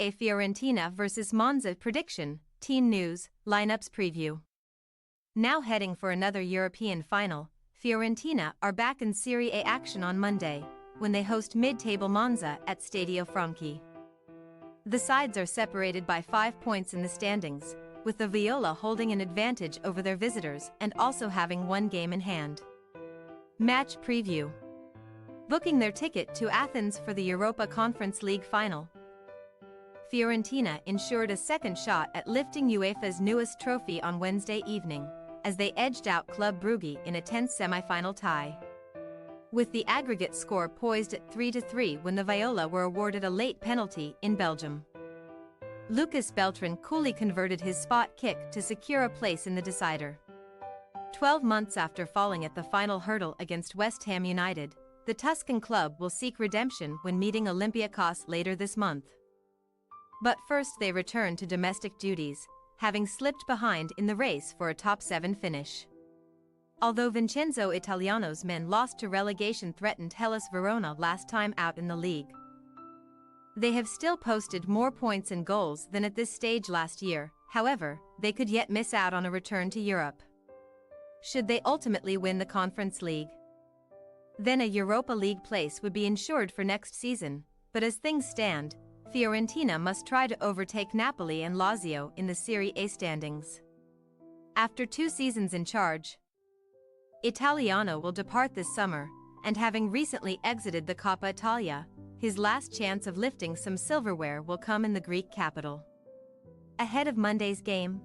A Fiorentina vs Monza prediction, team news, lineups preview. Now heading for another European final, Fiorentina are back in Serie A action on Monday, when they host mid-table Monza at Stadio Franchi. The sides are separated by 5 points in the standings, with the Viola holding an advantage over their visitors and also having one game in hand. Match preview. Booking their ticket to Athens for the Europa Conference League final. Fiorentina ensured a second shot at lifting UEFA's newest trophy on Wednesday evening, as they edged out Club Brugge in a tense semi-final tie. With the aggregate score poised at 3-3 when the Viola were awarded a late penalty in Belgium. Lucas Beltran coolly converted his spot kick to secure a place in the decider. 12 months after falling at the final hurdle against West Ham United, the Tuscan club will seek redemption when meeting Olympiacos later this month. But first they return to domestic duties, having slipped behind in the race for a top 7 finish. Although Vincenzo Italiano's men lost to relegation-threatened Hellas Verona last time out in the league, they have still posted more points and goals than at this stage last year. However, they could yet miss out on a return to Europe. Should they ultimately win the Conference League, then a Europa League place would be ensured for next season, but as things stand, Fiorentina must try to overtake Napoli and Lazio in the Serie A standings. After 2 seasons in charge, Italiano will depart this summer, and having recently exited the Coppa Italia, his last chance of lifting some silverware will come in the Greek capital. Ahead of Monday's game,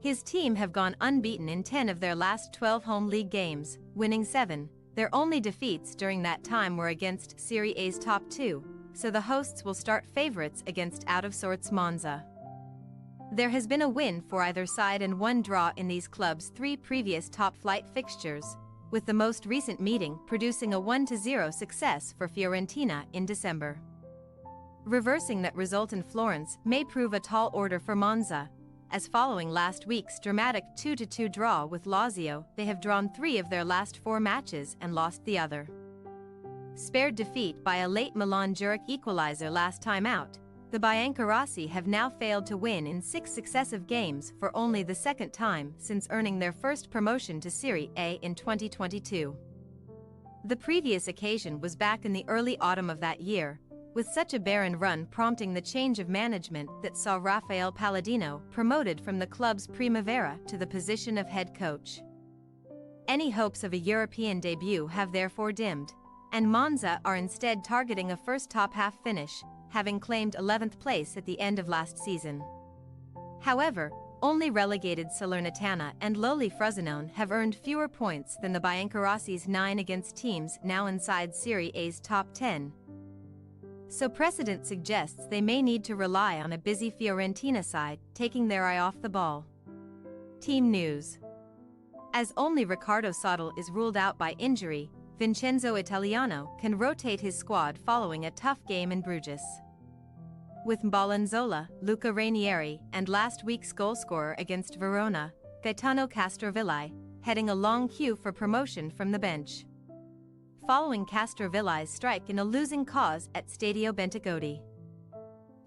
his team have gone unbeaten in 10 of their last 12 home league games, winning 7. Their only defeats during that time were against Serie A's top 2, so the hosts will start favorites against out-of-sorts Monza. There has been a win for either side and 1 draw in these clubs' 3 previous top-flight fixtures, with the most recent meeting producing a 1-0 success for Fiorentina in December. Reversing that result in Florence may prove a tall order for Monza, as following last week's dramatic 2-2 draw with Lazio, they have drawn 3 of their last 4 matches and lost the other. Spared defeat by a late Milan-Zurich equalizer last time out, the Biancorossi have now failed to win in 6 successive games for only the second time since earning their first promotion to Serie A in 2022. The previous occasion was back in the early autumn of that year, with such a barren run prompting the change of management that saw Rafael Palladino promoted from the club's Primavera to the position of head coach. Any hopes of a European debut have therefore dimmed, and Monza are instead targeting a first top-half finish, having claimed 11th place at the end of last season. However, only relegated Salernitana and lowly Frosinone have earned fewer points than the Biancorossis' 9 against teams now inside Serie A's top 10. So precedent suggests they may need to rely on a busy Fiorentina side taking their eye off the ball. Team news. As only Riccardo Sottil is ruled out by injury, Vincenzo Italiano can rotate his squad following a tough game in Bruges. With Balanzola, Luca Ranieri, and last week's goalscorer against Verona, Gaetano Castrovilli, heading a long queue for promotion from the bench. Following Castrovilli's strike in a losing cause at Stadio Bentegodi,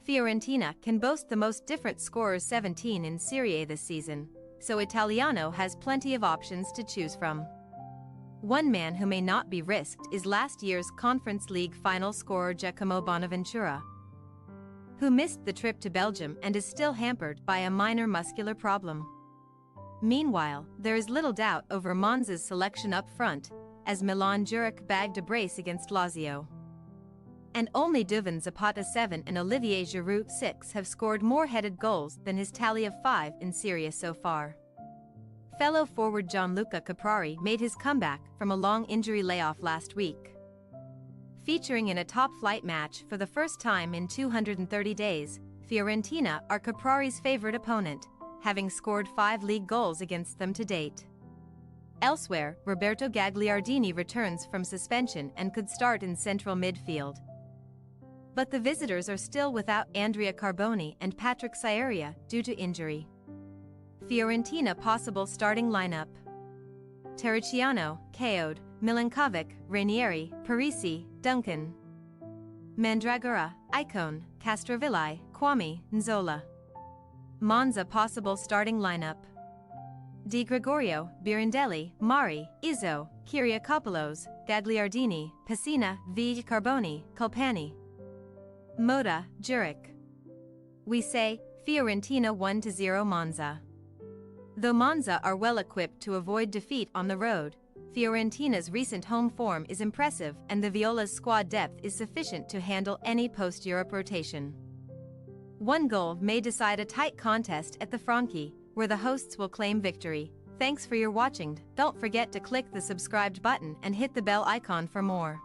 Fiorentina can boast the most different scorers 17 in Serie A this season, so Italiano has plenty of options to choose from. One man who may not be risked is last year's Conference League final scorer Giacomo Bonaventura, who missed the trip to Belgium and is still hampered by a minor muscular problem. Meanwhile, there is little doubt over Monza's selection up front, as Milan-Zurich bagged a brace against Lazio. And only Duvan Zapata 7 and Olivier Giroud 6 have scored more headed goals than his tally of 5 in Serie A so far. Fellow forward Gianluca Caprari made his comeback from a long injury layoff last week. Featuring in a top-flight match for the first time in 230 days, Fiorentina are Caprari's favorite opponent, having scored 5 league goals against them to date. Elsewhere, Roberto Gagliardini returns from suspension and could start in central midfield. But the visitors are still without Andrea Carboni and Patrick Sciarria due to injury. Fiorentina possible starting lineup: Terracciano, Caode, Milinkovic, Ranieri, Parisi, Duncan. Mandragora, Icone, Castrovilli, Kwame, Nzola. Monza possible starting lineup. Di Gregorio, Birondelli, Mari, Izzo, Kyriakopoulos, Gagliardini, Pessina, V. Carboni, Colpani. Moda, Jurek. We say, Fiorentina 1-0 Monza. Though Monza are well equipped to avoid defeat on the road, Fiorentina's recent home form is impressive and the Viola's squad depth is sufficient to handle any post-Europe rotation. One goal may decide a tight contest at the Franchi, where the hosts will claim victory. Thanks for your watching. Don't forget to click the subscribed button and hit the bell icon for more.